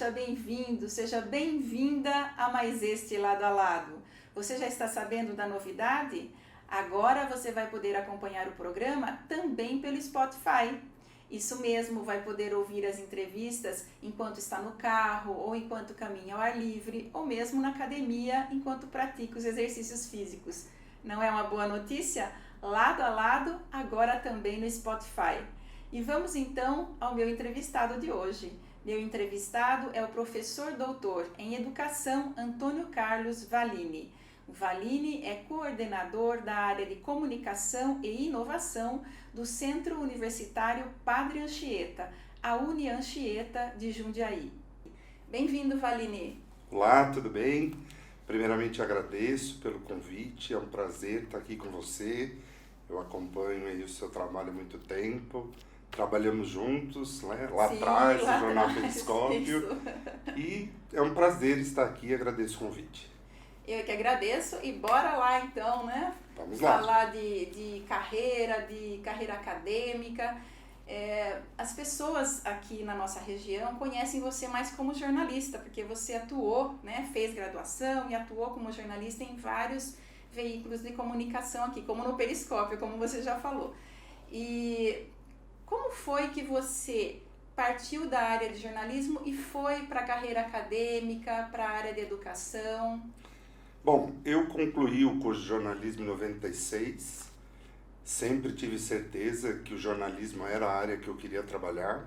seja bem-vindo, seja bem-vinda a mais este Lado a Lado. Você já está sabendo da novidade? Agora você vai poder acompanhar o programa também pelo Spotify. Isso mesmo, vai poder ouvir as entrevistas enquanto está no carro, ou enquanto caminha ao ar livre, ou mesmo na academia enquanto pratica os exercícios físicos. Não é uma boa notícia? Lado a Lado, agora também no Spotify. E vamos então ao meu entrevistado de hoje. Meu entrevistado é o professor doutor em Educação Antônio Carlos Vallini. O Vallini é coordenador da área de Comunicação e Inovação do Centro Universitário Padre Anchieta, a Unianchieta de Jundiaí. Bem-vindo, Vallini. Olá, tudo bem? Primeiramente agradeço pelo convite, é um prazer estar aqui com você. Eu acompanho aí o seu trabalho há muito tempo. Trabalhamos juntos, né? Lá atrás, no Jornal Periscópio. E é um prazer estar aqui, agradeço o convite. Eu que agradeço e bora lá então, né? Vamos lá. Falar de carreira acadêmica. As pessoas aqui na nossa região conhecem você mais como jornalista, porque você atuou, né? Fez graduação e atuou como jornalista em vários veículos de comunicação aqui, como no Periscópio, como você já falou. E como foi que você partiu da área de jornalismo e foi para a carreira acadêmica, para a área de educação? Bom, eu concluí o curso de jornalismo em 96. Sempre tive certeza que o jornalismo era a área que eu queria trabalhar.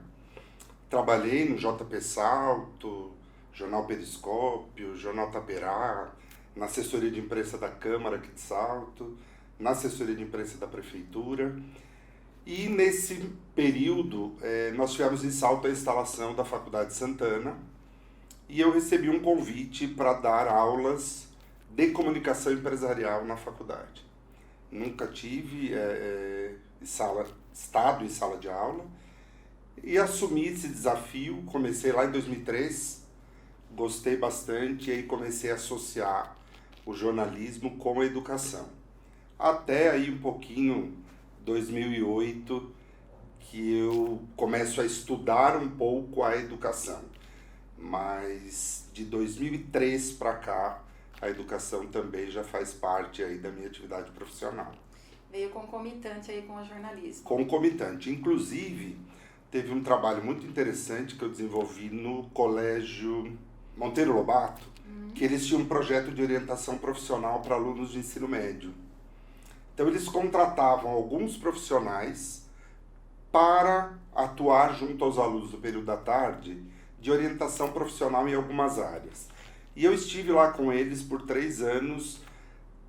Trabalhei no JP Salto, Jornal Periscópio, Jornal Taperá, na assessoria de imprensa da Câmara aqui de Salto, na assessoria de imprensa da Prefeitura. E nesse período, nós tivemos em Salto a instalação da Faculdade Santana e eu recebi um convite para dar aulas de comunicação empresarial na faculdade. Nunca tive estado em sala de aula e assumi esse desafio. Comecei lá em 2003, gostei bastante e aí comecei a associar o jornalismo com a educação. Até aí um pouquinho 2008, que eu começo a estudar um pouco a educação. Mas de 2003 para cá, a educação também já faz parte aí da minha atividade profissional. Veio concomitante aí com o jornalismo. Concomitante. Inclusive, teve um trabalho muito interessante que eu desenvolvi no Colégio Monteiro Lobato, que eles tinham um projeto de orientação profissional para alunos de ensino médio. Então, eles contratavam alguns profissionais para atuar junto aos alunos do período da tarde de orientação profissional em algumas áreas. E eu estive lá com eles por 3 anos,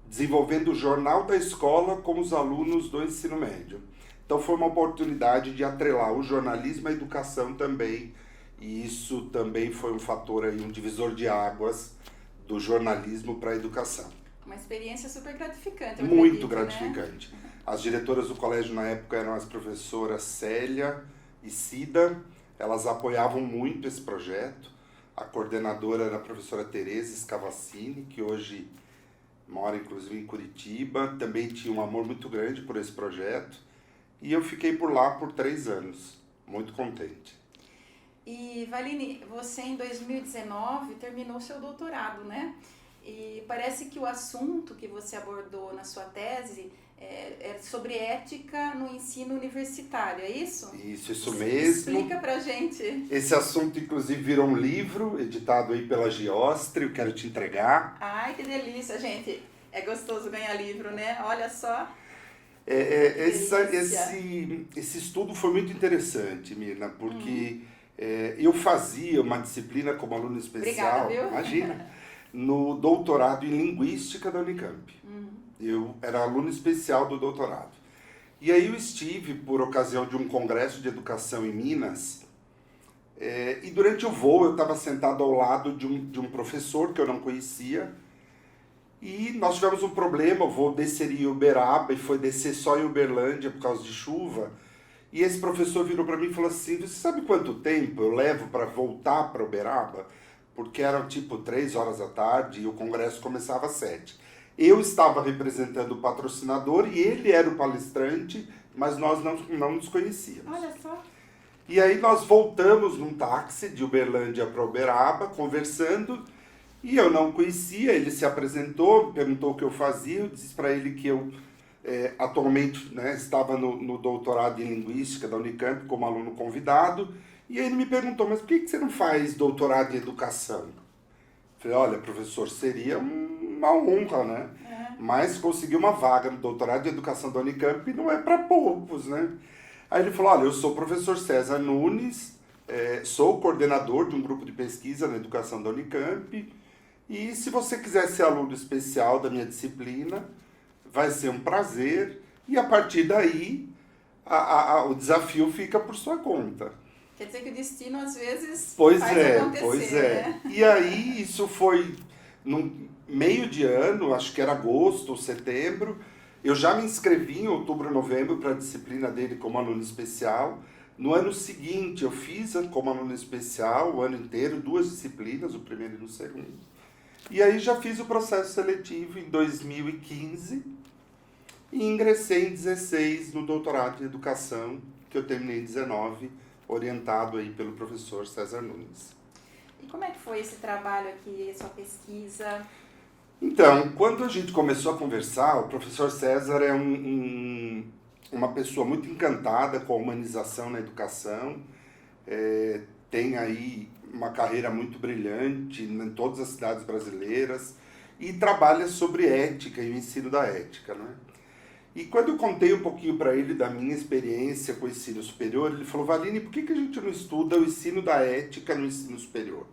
desenvolvendo o jornal da escola com os alunos do ensino médio. Então, foi uma oportunidade de atrelar o jornalismo à educação também. E isso também foi um fator aí, um divisor de águas do jornalismo para a educação. Uma experiência super gratificante, eu Muito acredito, gratificante. Né? As diretoras do colégio na época eram as professoras Célia e Cida. Elas apoiavam muito esse projeto. A coordenadora era a professora Tereza Scavacini, que hoje mora inclusive em Curitiba. Também tinha um amor muito grande por esse projeto. E eu fiquei por lá por 3 anos. Muito contente. E, Vallini, você em 2019 terminou seu doutorado, né? E parece que o assunto que você abordou na sua tese é sobre ética no ensino universitário, é isso? Isso mesmo. Explica pra gente. Esse assunto, inclusive, virou um livro editado aí pela Giostre, eu quero te entregar. Ai, que delícia, gente. É gostoso ganhar livro, né? Olha só. Esse estudo foi muito interessante, Mirna, porque eu fazia uma disciplina como aluno especial. Obrigada, viu? Imagina. No doutorado em Linguística da Unicamp. Eu era aluno especial do doutorado. E aí eu estive, por ocasião de um congresso de educação em Minas, e durante o voo eu estava sentado ao lado de um professor que eu não conhecia, e nós tivemos um problema, o voo desceria em Uberaba e foi descer só em Uberlândia por causa de chuva, e esse professor virou para mim e falou assim: você sabe quanto tempo eu levo para voltar para Uberaba? Porque eram tipo 3 horas da tarde e o congresso começava às 7. Eu estava representando o patrocinador e ele era o palestrante, mas nós não nos conhecíamos. Olha só. E aí nós voltamos num táxi de Uberlândia para Uberaba, conversando, e eu não conhecia, ele se apresentou, perguntou o que eu fazia, eu disse para ele que eu atualmente, né, estava no doutorado em Linguística da Unicamp como aluno convidado, e aí ele me perguntou, mas por que você não faz doutorado em Educação? Eu falei, olha, professor, seria uma honra, né? Mas conseguir uma vaga no doutorado em Educação da Unicamp não é para poucos, né? Aí ele falou, olha, eu sou o professor César Nunes, sou coordenador de um grupo de pesquisa na Educação da Unicamp, e se você quiser ser aluno especial da minha disciplina, vai ser um prazer, e a partir daí o desafio fica por sua conta. Quer dizer que o destino às vezes Pois faz é, acontecer, pois é. né? E aí isso foi no meio de ano, acho que era agosto ou setembro, eu já me inscrevi em outubro, novembro para a disciplina dele como aluno especial. No ano seguinte eu fiz como aluno especial o ano inteiro, 2 disciplinas, o primeiro e o segundo. E aí já fiz o processo seletivo em 2015 e ingressei em 16 no doutorado em Educação, que eu terminei em 19, orientado aí pelo professor César Nunes. E como é que foi esse trabalho aqui, sua pesquisa? Então, quando a gente começou a conversar, o professor César é uma pessoa muito encantada com a humanização na educação, tem aí uma carreira muito brilhante em todas as cidades brasileiras e trabalha sobre ética e o ensino da ética, né? E quando eu contei um pouquinho para ele da minha experiência com o ensino superior, ele falou, Valine, por que a gente não estuda o ensino da ética no ensino superior?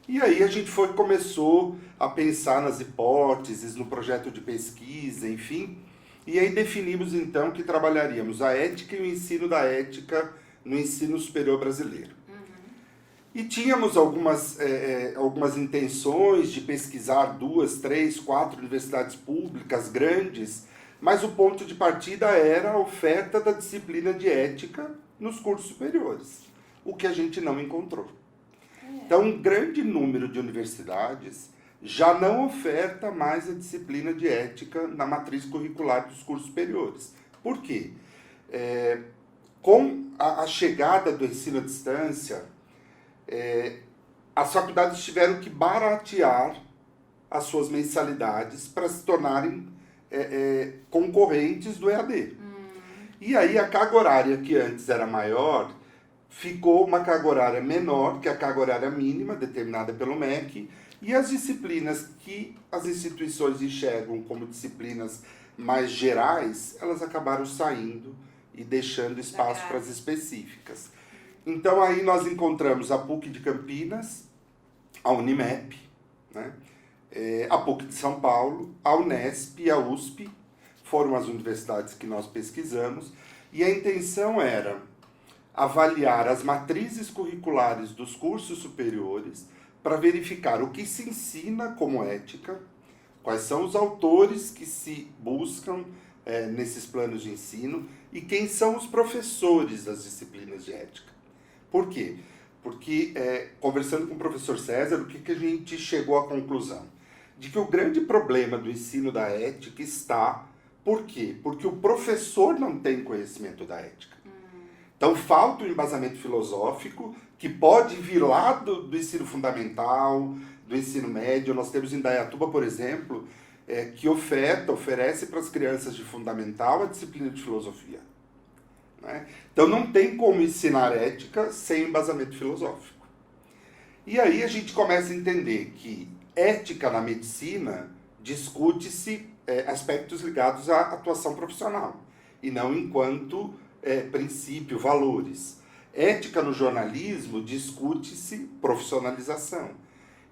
E aí a gente começou a pensar nas hipóteses, no projeto de pesquisa, enfim, e aí definimos então que trabalharíamos a ética e o ensino da ética no ensino superior brasileiro. E tínhamos algumas intenções de pesquisar 2, 3, 4 universidades públicas grandes, mas o ponto de partida era a oferta da disciplina de ética nos cursos superiores, o que a gente não encontrou. Então, um grande número de universidades já não oferta mais a disciplina de ética na matriz curricular dos cursos superiores. Por quê? Com a chegada do ensino à distância, as faculdades tiveram que baratear as suas mensalidades para se tornarem concorrentes do EAD. E aí a carga horária que antes era maior, ficou uma carga horária menor que a carga horária mínima determinada pelo MEC, e as disciplinas que as instituições enxergam como disciplinas mais gerais, elas acabaram saindo e deixando espaço para as específicas. Então aí nós encontramos a PUC de Campinas, a Unimep, né? A PUC de São Paulo, a Unesp e a USP, foram as universidades que nós pesquisamos, e a intenção era avaliar as matrizes curriculares dos cursos superiores para verificar o que se ensina como ética, quais são os autores que se buscam nesses planos de ensino e quem são os professores das disciplinas de ética. Por quê? Porque, conversando com o professor César, o que a gente chegou à conclusão? De que o grande problema do ensino da ética está... Por quê? Porque o professor não tem conhecimento da ética. Então, falta um embasamento filosófico que pode vir lá do ensino fundamental, do ensino médio. Nós temos em Indaiatuba, por exemplo, que oferece para as crianças de fundamental a disciplina de filosofia. Né? Então, não tem como ensinar ética sem embasamento filosófico. E aí a gente começa a entender que ética na medicina discute-se aspectos ligados à atuação profissional, e não enquanto princípio, valores. Ética no jornalismo discute-se profissionalização.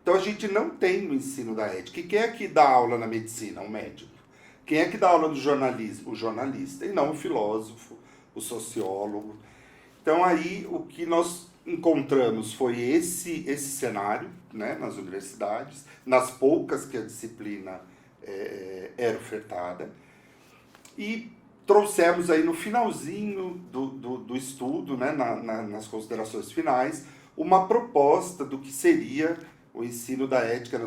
Então a gente não tem no ensino da ética. E quem é que dá aula na medicina? Um médico. Quem é que dá aula no jornalismo? O jornalista, e não o filósofo, o sociólogo. Então aí o que nós encontramos foi esse cenário, né, nas universidades, nas poucas que a disciplina era ofertada, e trouxemos aí no finalzinho do estudo, né, nas considerações finais, uma proposta do que seria o ensino da ética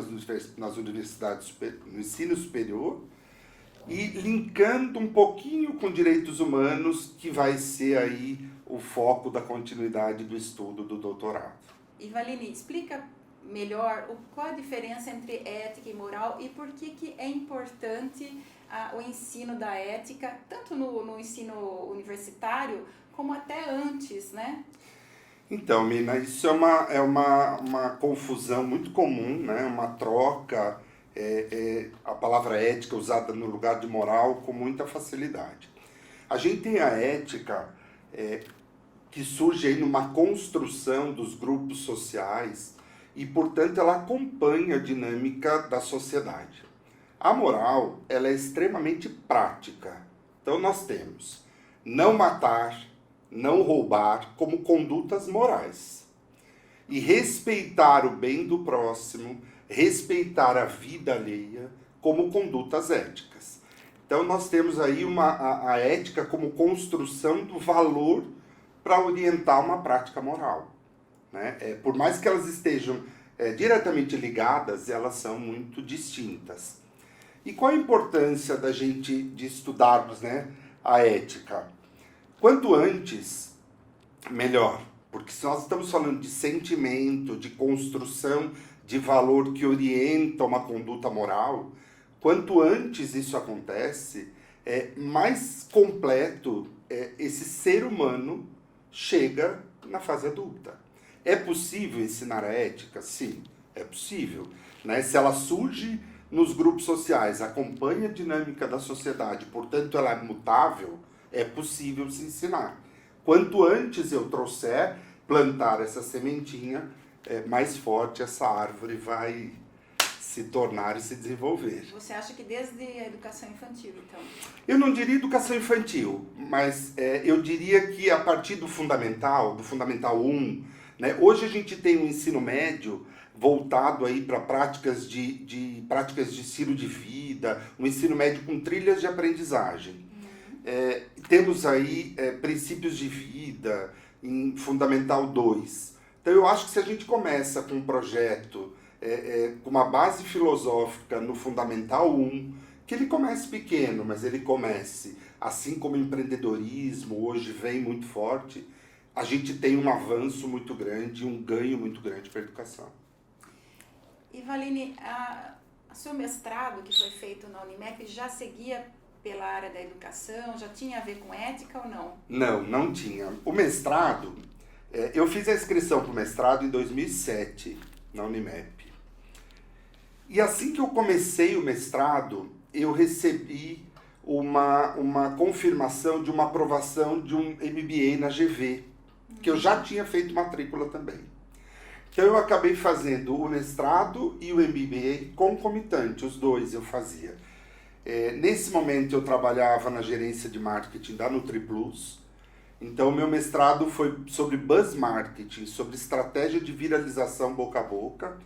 nas universidades, no ensino superior, e linkando um pouquinho com direitos humanos, que vai ser aí o foco da continuidade do estudo do doutorado. Ivaline, explica melhor qual a diferença entre ética e moral e por que é importante o ensino da ética, tanto no ensino universitário, como até antes, né? Então, Mina, isso é uma confusão muito comum, né? Uma troca, a palavra ética usada no lugar de moral com muita facilidade. A gente tem a ética que surge aí numa construção dos grupos sociais e, portanto, ela acompanha a dinâmica da sociedade. A moral, ela é extremamente prática. Então, nós temos não matar, não roubar como condutas morais. E respeitar o bem do próximo, respeitar a vida alheia como condutas éticas. Então nós temos aí a ética como construção do valor para orientar uma prática moral. Né? Por mais que elas estejam diretamente ligadas, elas são muito distintas. E qual a importância de estudarmos, né, a ética? Quanto antes, melhor, porque se nós estamos falando de sentimento, de construção de valor que orienta uma conduta moral, quanto antes isso acontece, mais completo esse ser humano chega na fase adulta. É possível ensinar a ética? Sim, é possível. Né? Se ela surge nos grupos sociais, acompanha a dinâmica da sociedade, portanto ela é mutável, é possível se ensinar. Quanto antes eu trouxer, plantar essa sementinha, mais forte essa árvore vai se tornar e se desenvolver. Você acha que desde a educação infantil, então? Eu não diria educação infantil, mas eu diria que a partir do Fundamental 1, né, hoje a gente tem um ensino médio voltado aí para práticas de estilo de vida, um ensino médio com trilhas de aprendizagem. Temos aí princípios de vida em Fundamental 2. Então eu acho que se a gente começa com um projeto com uma base filosófica no Fundamental 1, que ele comece pequeno, mas ele comece, assim como o empreendedorismo hoje vem muito forte, a gente tem um avanço muito grande, um ganho muito grande para a educação. Ivaline, o seu mestrado que foi feito na Unimep já seguia pela área da educação, já tinha a ver com ética ou não? Não, não tinha. O mestrado, eu fiz a inscrição para o mestrado em 2007, na Unimep. E assim que eu comecei o mestrado, eu recebi uma confirmação de uma aprovação de um MBA na GV, que eu já tinha feito matrícula também. Então eu acabei fazendo o mestrado e o MBA concomitante, os dois eu fazia. Nesse momento eu trabalhava na gerência de marketing da NutriPlus, então o meu mestrado foi sobre buzz marketing, sobre estratégia de viralização boca a boca,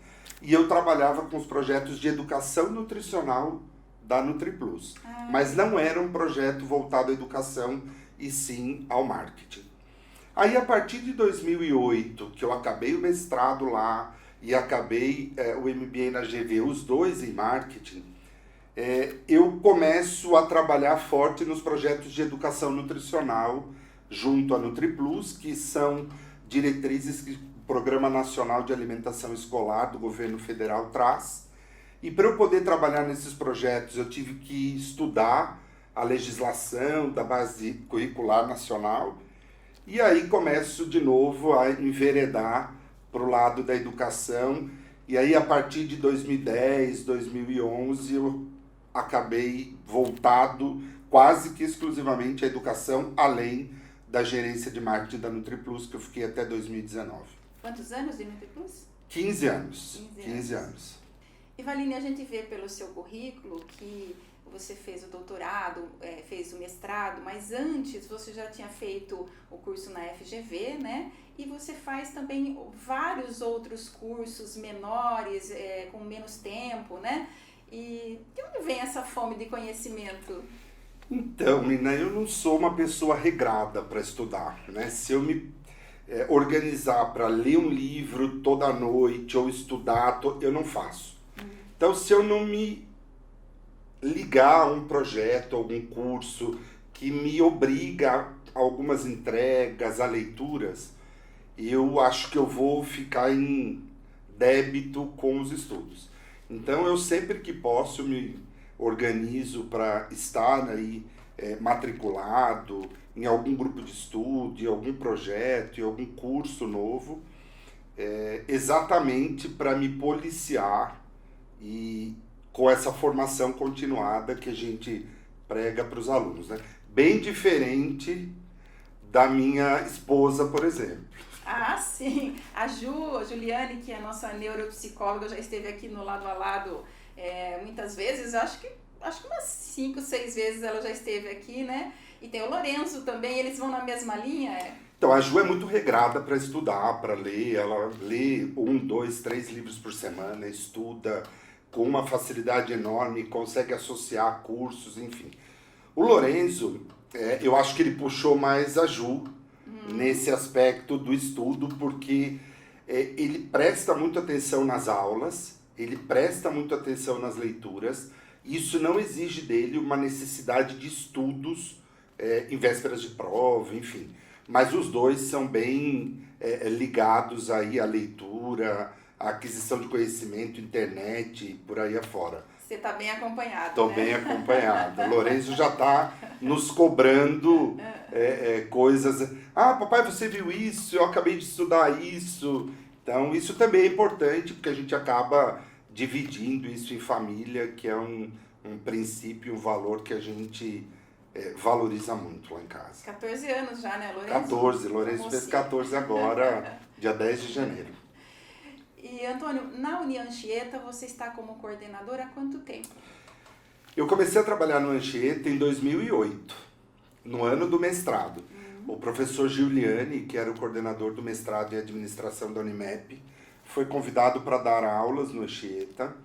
e eu trabalhava com os projetos de educação nutricional da NutriPlus, mas não era um projeto voltado à educação e sim ao marketing. Aí a partir de 2008, que eu acabei o mestrado lá e acabei o MBA na GV, os dois em marketing, eu começo a trabalhar forte nos projetos de educação nutricional junto à NutriPlus, que são diretrizes que o Programa Nacional de Alimentação Escolar do Governo Federal traz. E para eu poder trabalhar nesses projetos, eu tive que estudar a legislação da base curricular nacional. E aí começo de novo a enveredar para o lado da educação. E aí a partir de 2010, 2011, eu acabei voltado quase que exclusivamente à educação, além da gerência de marketing da NutriPlus, que eu fiquei até 2019. Quantos anos de NutriPlus? 15 anos. 15 anos. Ivaline, a gente vê pelo seu currículo que você fez o doutorado, fez o mestrado, mas antes você já tinha feito o curso na FGV, né? E você faz também vários outros cursos menores, com menos tempo, né? E de onde vem essa fome de conhecimento? Então, Nina, eu não sou uma pessoa regrada para estudar, né? Se eu me organizar para ler um livro toda noite ou estudar, eu não faço. Então, se eu não me ligar a um projeto, algum curso que me obriga a algumas entregas, a leituras, eu acho que eu vou ficar em débito com os estudos. Então eu sempre que posso me organizo para estar aí matriculado em algum grupo de estudo, em algum projeto, em algum curso novo, exatamente para me policiar e com essa formação continuada que a gente prega para os alunos, né? Bem diferente da minha esposa, por exemplo. Ah, sim. A Juliane, que é a nossa neuropsicóloga, já esteve aqui no Lado a Lado muitas vezes, acho que umas 5, 6 vezes ela já esteve aqui, né? E tem o Lorenzo também, eles vão na mesma linha? Então, a Ju é muito regrada para estudar, para ler. Ela lê 1, 2, 3 livros por semana, estuda com uma facilidade enorme, consegue associar cursos, enfim. O Lorenzo, eu acho que ele puxou mais a Ju nesse aspecto do estudo, porque ele presta muita atenção nas aulas, ele presta muita atenção nas leituras. Isso não exige dele uma necessidade de estudos em vésperas de prova, enfim. Mas os dois são bem ligados aí à leitura, à aquisição de conhecimento, internet, por aí afora. Você está bem acompanhado, Estou né? bem acompanhado. O Lorenzo já está nos cobrando coisas. Ah, papai, você viu isso? Eu acabei de estudar isso. Então, isso também é importante, porque a gente acaba dividindo isso em família, que é um princípio, um valor que a gente valoriza muito lá em casa. 14 anos já, né, Lorenzo? 14, Lorenzo fez 14 agora, dia 10 de janeiro. E, Antônio, na União Anchieta você está como coordenador há quanto tempo? Eu comecei a trabalhar no Anchieta em 2008, no ano do mestrado. O professor Giuliani, que era o coordenador do mestrado em administração da Unimep, foi convidado para dar aulas no Anchieta,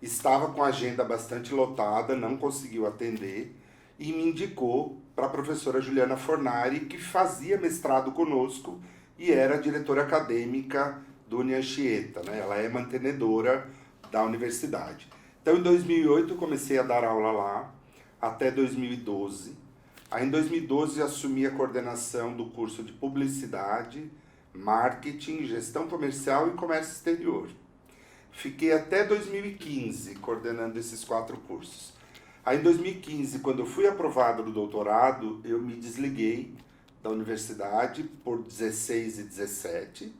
estava com a agenda bastante lotada, não conseguiu atender, e me indicou para a professora Juliana Fornari, que fazia mestrado conosco e era diretora acadêmica do Unianchieta, né? Ela é mantenedora da universidade. Então, em 2008, eu comecei a dar aula lá, até 2012. Aí, em 2012, assumi a coordenação do curso de Publicidade, Marketing, Gestão Comercial e Comércio Exterior. Fiquei até 2015 coordenando esses 4 cursos. Aí, em 2015, quando eu fui aprovado no doutorado, eu me desliguei da universidade por 16 e 17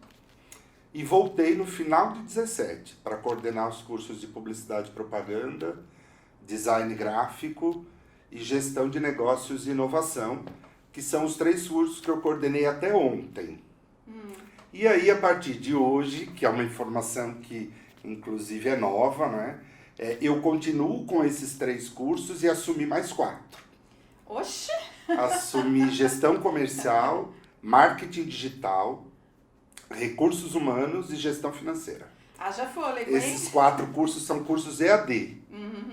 e voltei no final de 17 para coordenar os cursos de Publicidade e Propaganda, Design Gráfico e Gestão de Negócios e Inovação, que são os 3 cursos que eu coordenei até ontem. E aí, a partir de hoje, que é uma informação que inclusive é nova, né? Eu continuo com esses 3 cursos e assumi mais 4. Oxe! Assumi Gestão Comercial, Marketing Digital, Recursos Humanos e Gestão Financeira. Haja fôlego, hein? Esses 4 cursos são cursos EAD,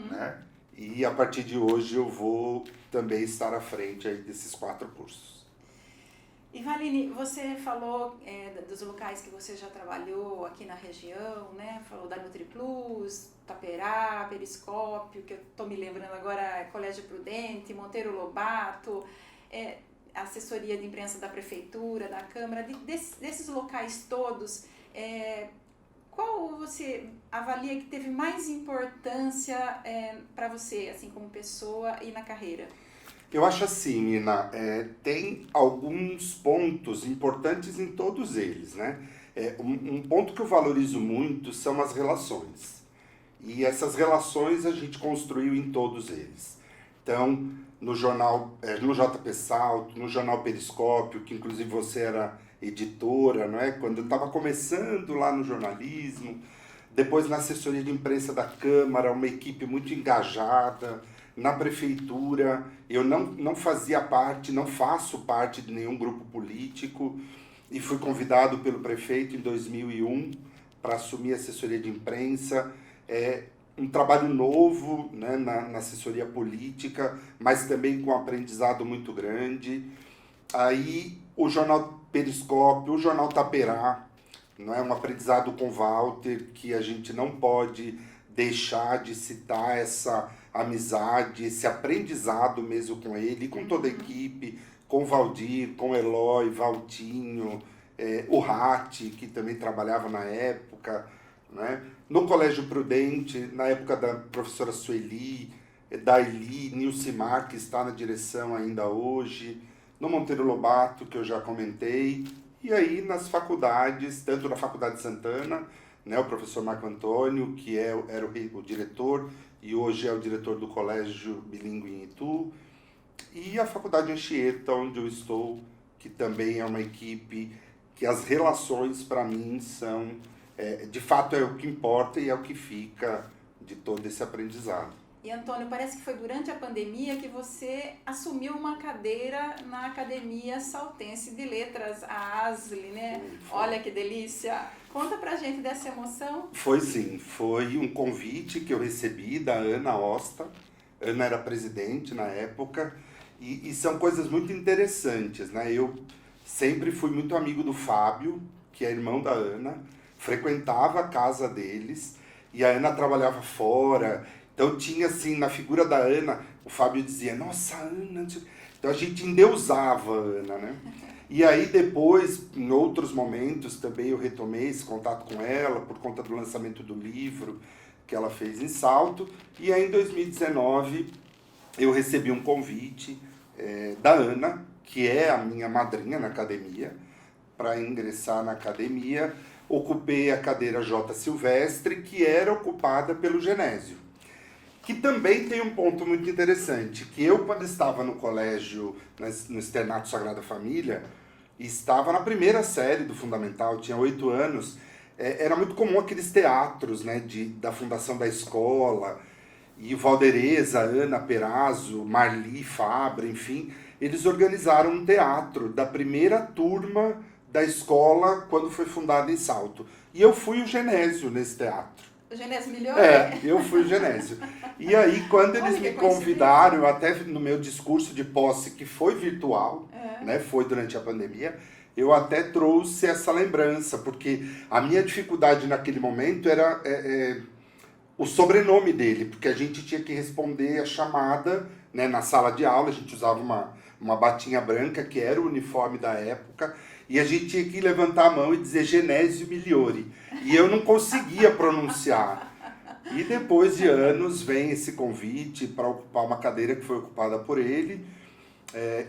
né? E a partir de hoje eu vou também estar à frente aí desses 4 cursos. E Valine, você falou dos locais que você já trabalhou aqui na região, né? Falou da NutriPlus, Taperá, Periscópio, que eu estou me lembrando agora, Colégio Prudente, Monteiro Lobato, assessoria de imprensa da Prefeitura, da Câmara, desses locais todos, qual você avalia que teve mais importância para você, assim, como pessoa e na carreira? Eu acho assim, Nina, tem alguns pontos importantes em todos eles, né? Um ponto que eu valorizo muito são as relações. E essas relações a gente construiu em todos eles. Então, no jornal, no JP Salto, no jornal Periscópio, que inclusive você era editora, não é? Quando eu estava começando lá no jornalismo, depois na assessoria de imprensa da Câmara, uma equipe muito engajada. Na prefeitura, eu não fazia parte, não faço parte de nenhum grupo político e fui convidado pelo prefeito em 2001 para assumir a assessoria de imprensa. Um trabalho novo, né, na assessoria política, mas também com um aprendizado muito grande. Aí o jornal Periscópio, o jornal Taperá, não é um aprendizado com Walter que a gente não pode deixar de citar essa amizade, esse aprendizado mesmo com ele, com toda a equipe, com o Valdir, com o Eloy, Valtinho, o Rati, que também trabalhava na época, né? No Colégio Prudente, na época da professora Sueli, da Eli, Nilcimar, que está na direção ainda hoje, no Monteiro Lobato, que eu já comentei, e aí nas faculdades, tanto na Faculdade Santana, né, o professor Marco Antônio, que era o diretor, e hoje é o diretor do Colégio Bilíngue em Itu, e a Faculdade Anchieta, onde eu estou, que também é uma equipe que as relações, para mim, são, de fato, é o que importa e é o que fica de todo esse aprendizado. E, Antônio, parece que foi durante a pandemia que você assumiu uma cadeira na Academia Saltense de Letras, a ASLE, né? Foi. Olha que delícia! Conta pra gente dessa emoção. Foi sim, foi um convite que eu recebi da Ana Osta. Ana era presidente na época, e são coisas muito interessantes, né? Eu sempre fui muito amigo do Fábio, que é irmão da Ana, frequentava a casa deles, e a Ana trabalhava fora. Então tinha assim, na figura da Ana, o Fábio dizia, nossa, Ana... Então a gente endeusava a Ana, né? E aí depois, em outros momentos, também eu retomei esse contato com ela, por conta do lançamento do livro que ela fez em Salto. E aí em 2019 eu recebi um convite da Ana, que é a minha madrinha na academia, para ingressar na academia. Ocupei a cadeira J. Silvestre, que era ocupada pelo Genésio. Que também tem um ponto muito interessante, que eu, quando estava no colégio, no Externato Sagrada Família, e estava na primeira série do Fundamental, tinha 8 anos, era muito comum aqueles teatros, né, da fundação da escola, e o Valdereza, Ana Perazzo, Marli Fabre, enfim, eles organizaram um teatro da primeira turma da escola quando foi fundada em Salto. E eu fui o Genésio nesse teatro. O Genésio Milhões? Eu fui o Genésio. E aí, quando eles me convidaram, até no meu discurso de posse, que foi virtual, né, foi durante a pandemia, eu até trouxe essa lembrança, porque a minha dificuldade naquele momento era o sobrenome dele, porque a gente tinha que responder a chamada, né, na sala de aula, a gente usava uma batinha branca, que era o uniforme da época, e a gente tinha que levantar a mão e dizer Genésio Migliori. E eu não conseguia pronunciar. E depois de anos vem esse convite para ocupar uma cadeira que foi ocupada por ele.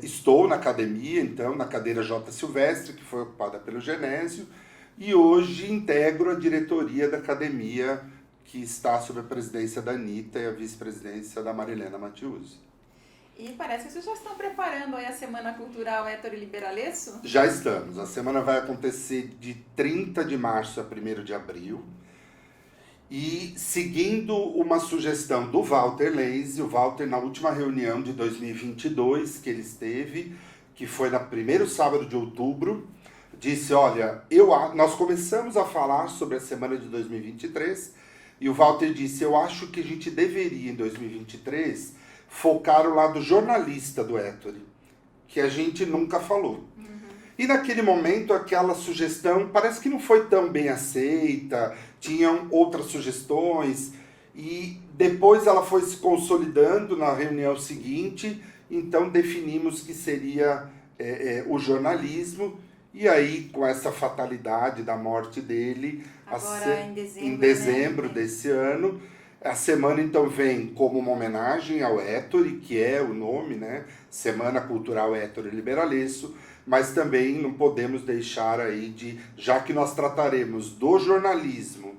Estou na academia, então, na cadeira J. Silvestre, que foi ocupada pelo Genésio. E hoje integro a diretoria da academia, que está sob a presidência da Anitta e a vice-presidência da Marilena Matiusi. E parece que vocês já estão preparando aí a Semana Cultural Ettore Liberalesso? Já estamos. A semana vai acontecer de 30 de março a 1º de abril. E seguindo uma sugestão do Walter Leise, o Walter, na última reunião de 2022 que ele esteve, que foi no primeiro sábado de outubro, disse, olha, nós começamos a falar sobre a semana de 2023, e o Walter disse, eu acho que a gente deveria, em 2023, focar o lado jornalista do Ettore, que a gente nunca falou. E naquele momento, aquela sugestão parece que não foi tão bem aceita, tinham outras sugestões, e depois ela foi se consolidando na reunião seguinte, então definimos que seria o jornalismo, e aí com essa fatalidade da morte dele, agora em dezembro né? desse ano, a semana, então, vem como uma homenagem ao Ettore, que é o nome, né? Semana Cultural Ettore Liberalesso, mas também não podemos deixar aí já que nós trataremos do jornalismo,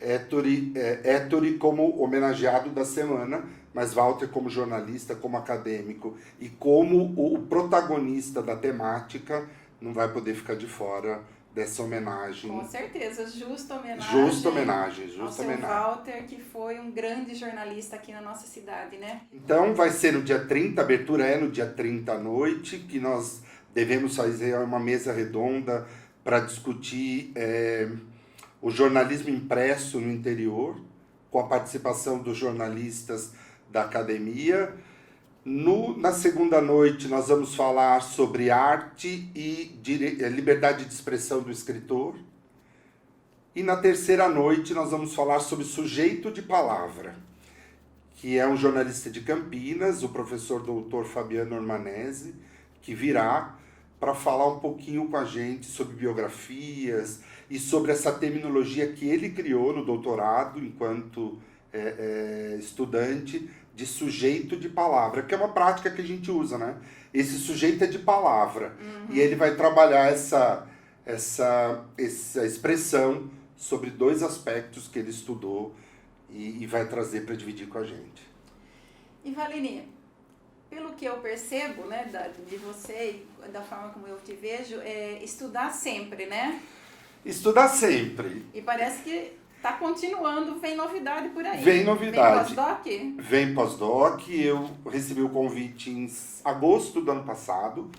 Ettore como homenageado da semana, mas Walter como jornalista, como acadêmico e como o protagonista da temática, não vai poder ficar de fora dessa homenagem. Com certeza, justa homenagem. Justa homenagem, justa ao seu homenagem. Walter, que foi um grande jornalista aqui na nossa cidade, né? Então vai ser no dia 30, a abertura é no dia 30 à noite, que nós devemos fazer uma mesa redonda para discutir o jornalismo impresso no interior, com a participação dos jornalistas da academia. Na segunda noite, nós vamos falar sobre arte e liberdade de expressão do escritor. E na terceira noite, nós vamos falar sobre sujeito de palavra, que é um jornalista de Campinas, o professor doutor Fabiano Ormanese, que virá para falar um pouquinho com a gente sobre biografias e sobre essa terminologia que ele criou no doutorado enquanto estudante de sujeito de palavra, que é uma prática que a gente usa, né? Esse sujeito é de palavra. E ele vai trabalhar essa expressão sobre 2 aspectos que ele estudou e vai trazer para dividir com a gente. E Valine, pelo que eu percebo, né, de você e da forma como eu te vejo, é estudar sempre, né? Estudar sempre. E parece que está continuando, vem novidade por aí. Vem novidade. Vem pós-doc? Vem pós-doc. Eu recebi o convite em agosto do ano passado.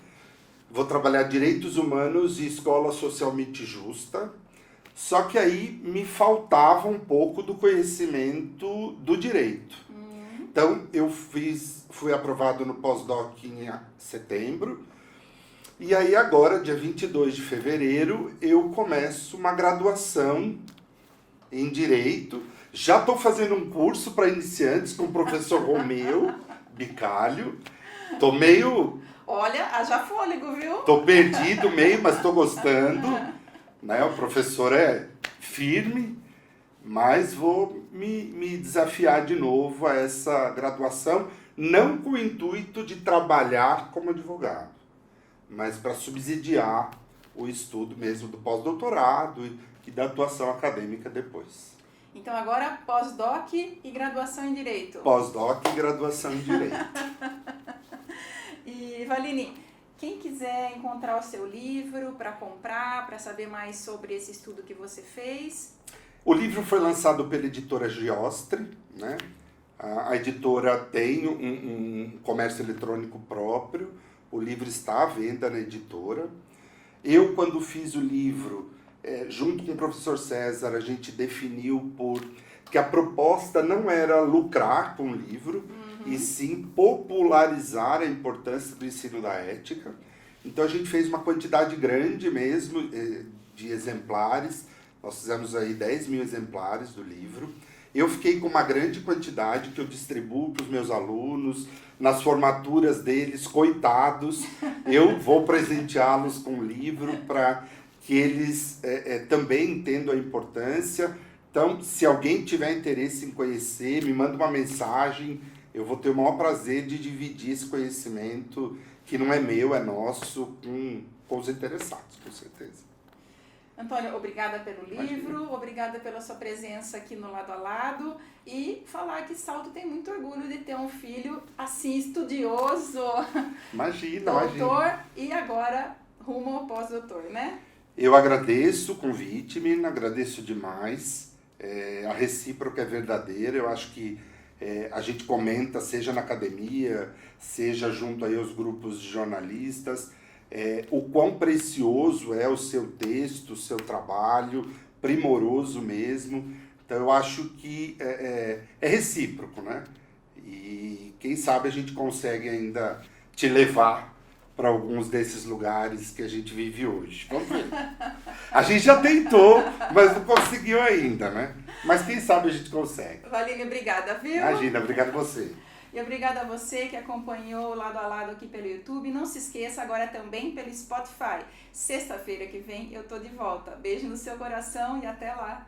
Vou trabalhar Direitos Humanos e Escola Socialmente Justa. Só que aí me faltava um pouco do conhecimento do direito. Então, eu fui aprovado no pós-doc em setembro. E aí agora, dia 22 de fevereiro, eu começo uma graduação em Direito. Já estou fazendo um curso para iniciantes com o professor Romeu Bicalho. Estou meio... Olha, haja fôlego, viu? Estou perdido meio, mas estou gostando. Né? O professor é firme, mas vou me desafiar de novo a essa graduação, não com o intuito de trabalhar como advogado, mas para subsidiar o estudo mesmo do pós-doutorado e da atuação acadêmica depois. Então agora pós-doc e graduação em Direito. Pós-doc e graduação em Direito. E Valine, quem quiser encontrar o seu livro para comprar, para saber mais sobre esse estudo que você fez... O livro foi lançado pela editora Giostre, né? A editora tem um comércio eletrônico próprio, o livro está à venda na editora. Eu, quando fiz o livro, junto com o professor César, a gente definiu que a proposta não era lucrar com o livro, e sim popularizar a importância do ensino da ética. Então a gente fez uma quantidade grande mesmo de exemplares. Nós fizemos aí 10 mil exemplares do livro. Eu fiquei com uma grande quantidade que eu distribuo para os meus alunos, nas formaturas deles, coitados. Eu vou presenteá-los com o livro para que eles também entendam a importância. Então, se alguém tiver interesse em conhecer, me manda uma mensagem. Eu vou ter o maior prazer de dividir esse conhecimento, que não é meu, é nosso, com os interessados, com certeza. Antônio, obrigada pelo livro, obrigada pela sua presença aqui no Lado a Lado e falar que Salto tem muito orgulho de ter um filho assim estudioso, doutor e agora rumo ao pós-doutor, né? Eu agradeço o convite, menina, agradeço demais, a recíproca é verdadeira, eu acho que a gente comenta, seja na academia, seja junto aí aos grupos de jornalistas, o quão precioso é o seu texto, o seu trabalho, primoroso mesmo. Então eu acho que é recíproco, né? E quem sabe a gente consegue ainda te levar para alguns desses lugares que a gente vive hoje. Vamos ver. A gente já tentou, mas não conseguiu ainda, né? Mas quem sabe a gente consegue. Valine, obrigada, viu? Imagina, obrigado a você. E obrigada a você que acompanhou Lado a Lado aqui pelo YouTube. Não se esqueça, agora também pelo Spotify. Sexta-feira que vem eu tô de volta. Beijo no seu coração e até lá.